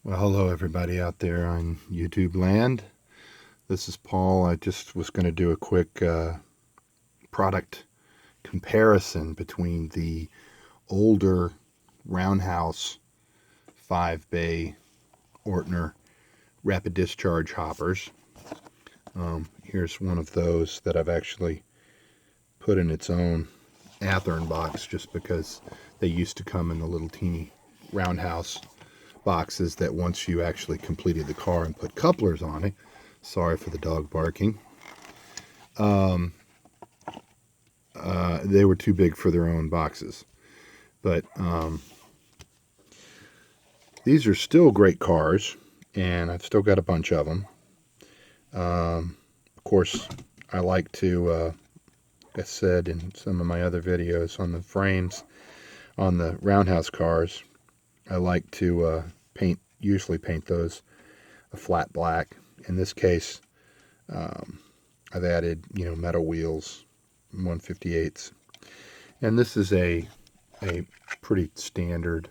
Well, hello everybody out there on YouTube land. This is Paul. I just was going to do a quick product comparison between the older Roundhouse 5-bay Ortner rapid discharge hoppers. Here's one of those that I've actually put in its own Athearn box just because they used to come in the little teeny Roundhouse boxes that once you actually completed the car and put couplers on it, sorry for the dog barking, they were too big for their own boxes. But these are still great cars, and I've still got a bunch of them. Of course, I like to, like I said in some of my other videos on the frames on the Roundhouse cars, I like to usually paint those a flat black. In this case, I've added, metal wheels, 1/58, and this is a pretty standard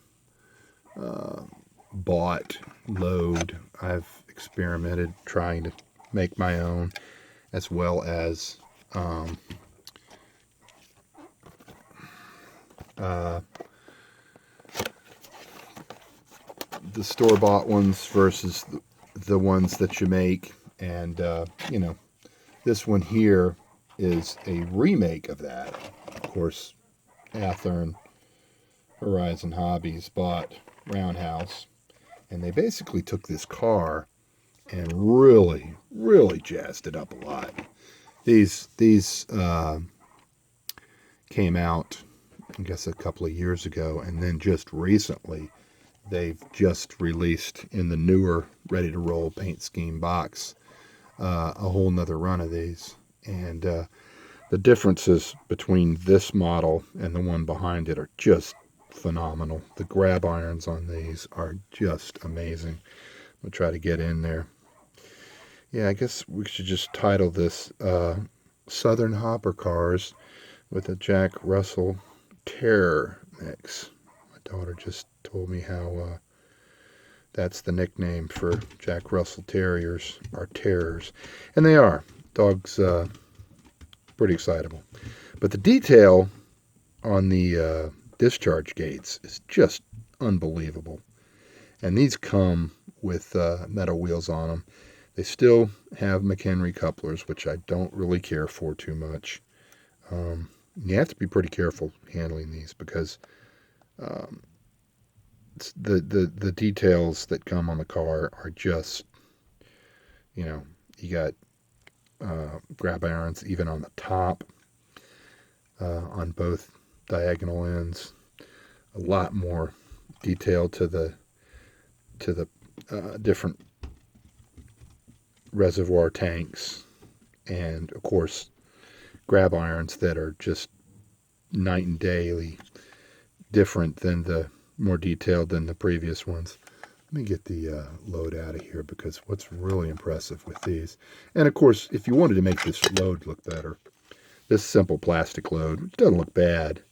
bought load. I've experimented trying to make my own, as well as the store-bought ones versus the ones that you make. And this one here is a remake of that. Of course, Athearn Horizon Hobbies bought Roundhouse, and they basically took this car and really jazzed it up a lot. These came out, I guess, a couple of years ago, and then just recently they've just released in the newer ready to roll paint scheme box a whole nother run of these. And the differences between this model and the one behind it are just phenomenal. The grab irons on these are just amazing. I'll try to get in there. Yeah, I guess we should just title this Southern Hopper Cars with a Jack Russell Terror mix. My daughter just told me how that's the nickname for Jack Russell Terriers, are terrors. And they are. Dogs, pretty excitable. But the detail on the discharge gates is just unbelievable. And these come with metal wheels on them. They still have McHenry couplers, which I don't really care for too much. You have to be pretty careful handling these because the details that come on the car are just, you got grab irons even on the top, on both diagonal ends. A lot more detail to the different reservoir tanks, and of course grab irons that are just night and day different than more detailed than the previous ones. Let me get the load out of here, because what's really impressive with these, and of course if you wanted to make this load look better, this simple plastic load, which doesn't look bad,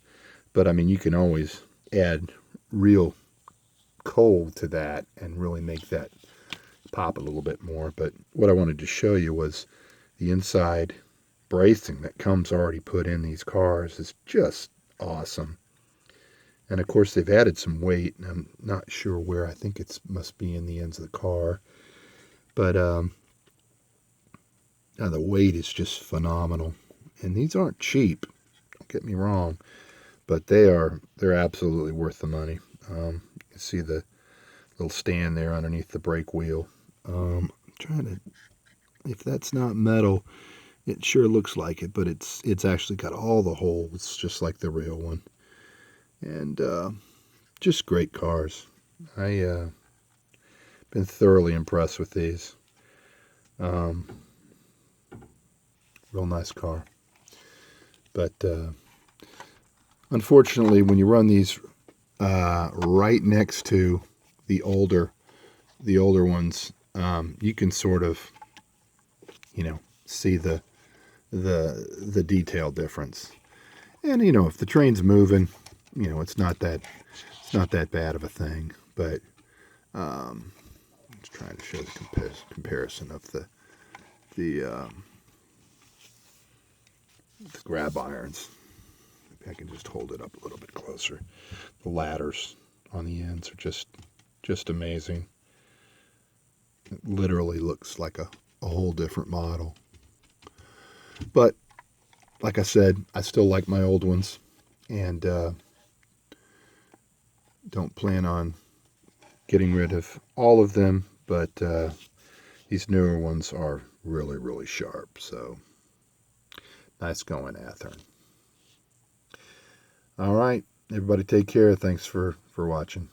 but I mean you can always add real coal to that and really make that pop a little bit more. But what I wanted to show you was the inside bracing that comes already put in these cars is just awesome. And of course they've added some weight, and I'm not sure where. I think it must be in the ends of the car. But the weight is just phenomenal. And these aren't cheap, don't get me wrong, but they're absolutely worth the money. You can see the little stand there underneath the brake wheel. I'm trying to, if that's not metal, it sure looks like it, but it's actually got all the holes just like the real one. And just great cars. I been thoroughly impressed with these. Real nice car. But unfortunately, when you run these right next to the older ones, you can sort of, see the detail difference. And if the train's moving, it's not that bad of a thing. But Just trying to show the comparison of the grab irons. Maybe I can just hold it up a little bit closer. The ladders on the ends are just amazing. It literally looks like a whole different model. But like I said, I still like my old ones, and don't plan on getting rid of all of them, but these newer ones are really, really sharp. So nice going, Athearn. All right, everybody take care. Thanks for watching.